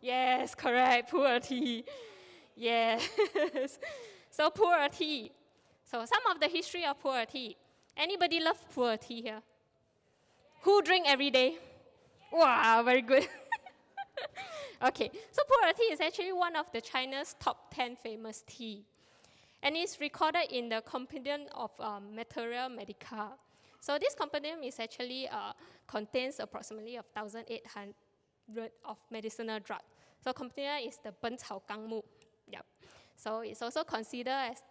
Yes, correct, Pu'er Tea. Yes. So Pu'er Tea. So some of the history of Pu'er Tea. Anybody love Pu'er Tea here? Who drink every day? Wow, very good. Okay, so Pu'er Tea is actually one of the China's top 10 famous tea. And it's recorded in the Compendium of Materia, Medica. So this Compendium is actually contains approximately 1,800 of medicinal drugs. So Compendium is the 本草纲目. Yep. So it's also considered as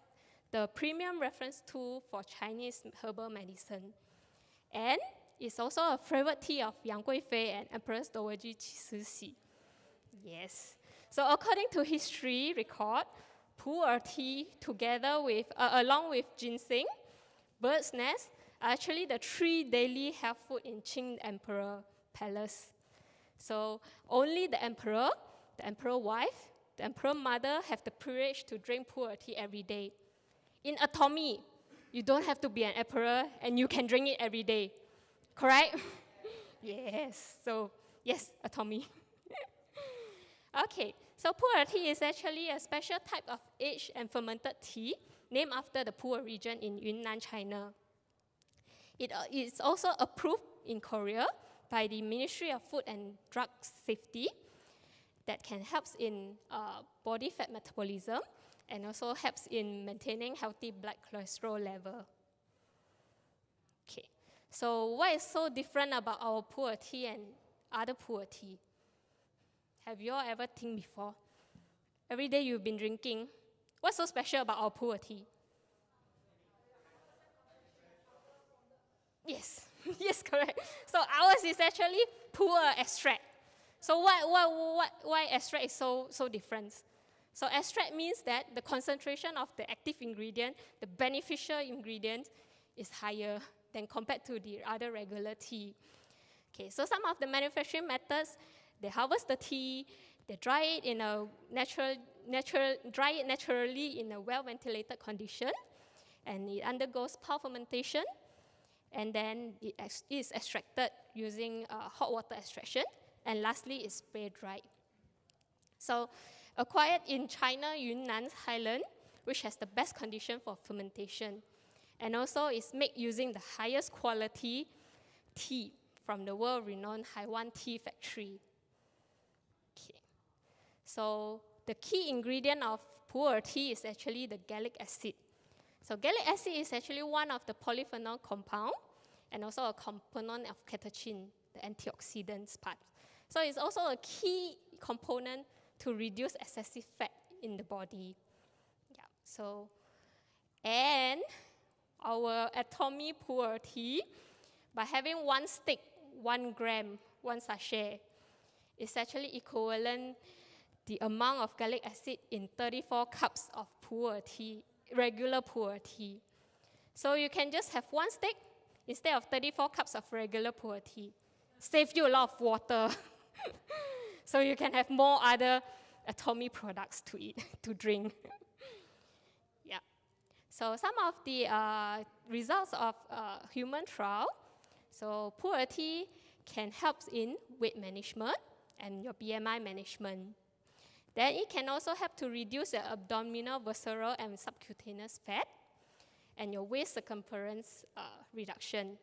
the premium reference tool for Chinese herbal medicine. And it's also a favorite tea of Yang Guifei and Empress Dowager Cixi. Yes. So according to history record, Pu'er tea together with, along with ginseng, bird's nest, are actually the 3 daily health food in Qing Emperor Palace. So only the emperor wife, the emperor mother have the privilege to drink Pu'er tea every day. In Atomy, you don't have to be an emperor and you can drink it every day. Correct? Yes. So yes, Atomy. Okay. So Pu'er tea is actually a special type of aged and fermented tea named after the Puer region in Yunnan, China. It is also approved in Korea by the Ministry of Food and Drug Safety that can help in body fat metabolism and also helps in maintaining healthy blood cholesterol level. Okay, so what is so different about our Pu'er tea and other Pu'er tea? Have you all ever think before? Every day you've been drinking. What's so special about our Pu'er tea? Yes, yes, correct. So ours is actually Pu'er extract. So why extract is so different? So extract means that the concentration of the active ingredient, the beneficial ingredient, is higher than compared to the other regular tea. Okay, so some of the manufacturing methods, they harvest the tea, they dry it naturally in a well-ventilated condition, and it undergoes pulp fermentation, and then it is extracted using hot water extraction, and lastly, it's spray-dried. So, acquired in China, Yunnan highland, which has the best condition for fermentation, and also is made using the highest quality tea from the world-renowned Haiwan tea factory. Okay. So the key ingredient of Pu'er tea is actually the gallic acid. So gallic acid is actually one of the polyphenol compound and also a component of catechin, the antioxidants part. So it's also a key component to reduce excessive fat in the body. Yeah. So, and our Atomy Pu'er Tea, by having 1 stick, 1 gram, 1 sachet, is actually equivalent the amount of gallic acid in 34 cups of Pu'er tea, regular Pu'er tea. So you can just have 1 stick instead of 34 cups of regular Pu'er tea. Save you a lot of water. So you can have more other Atomy products to eat, to drink. Yeah. So some of the results of human trial. So Pu'er tea can help in weight management and your BMI management. Then it can also help to reduce your abdominal, visceral, and subcutaneous fat, and your waist circumference reduction.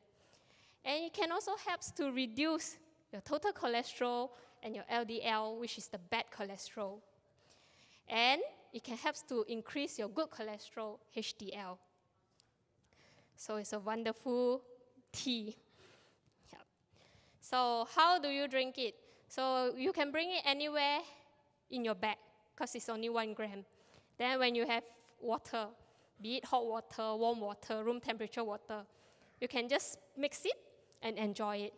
And it can also help to reduce your total cholesterol and your LDL, which is the bad cholesterol. And it can help to increase your good cholesterol, HDL. So it's a wonderful tea. Yep. So how do you drink it? So you can bring it anywhere in your bag, because it's only 1 gram. Then when you have water, be it hot water, warm water, room temperature water, you can just mix it and enjoy it.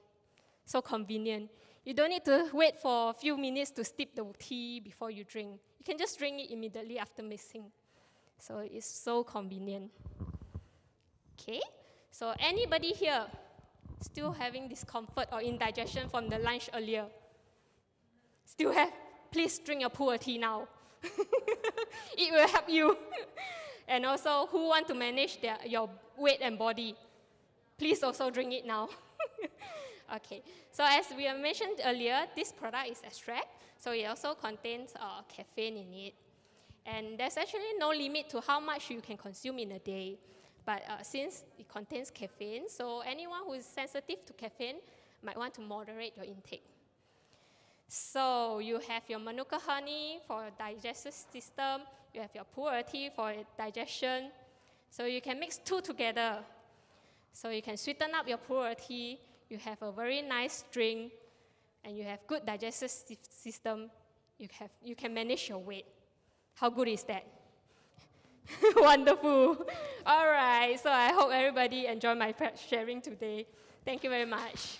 So convenient. You don't need to wait for a few minutes to steep the tea before you drink. You can just drink it immediately after mixing. So it's so convenient. Okay, so anybody here still having discomfort or indigestion from the lunch earlier? Still have? Please drink your Pu'er tea now. It will help you. And also, who want to manage your weight and body? Please also drink it now. Okay, so as we have mentioned earlier, this product is extract, so it also contains caffeine in it. And there's actually no limit to how much you can consume in a day. But since it contains caffeine, so anyone who is sensitive to caffeine might want to moderate your intake. So you have your Manuka honey for digestive system, you have your Pu'er tea for digestion. So you can mix two together. So you can sweeten up your Pu'er tea, you have a very nice drink, and you have good digestive system. You can manage your weight. How good is that? Wonderful. All right, so I hope everybody enjoyed my sharing today. Thank you very much.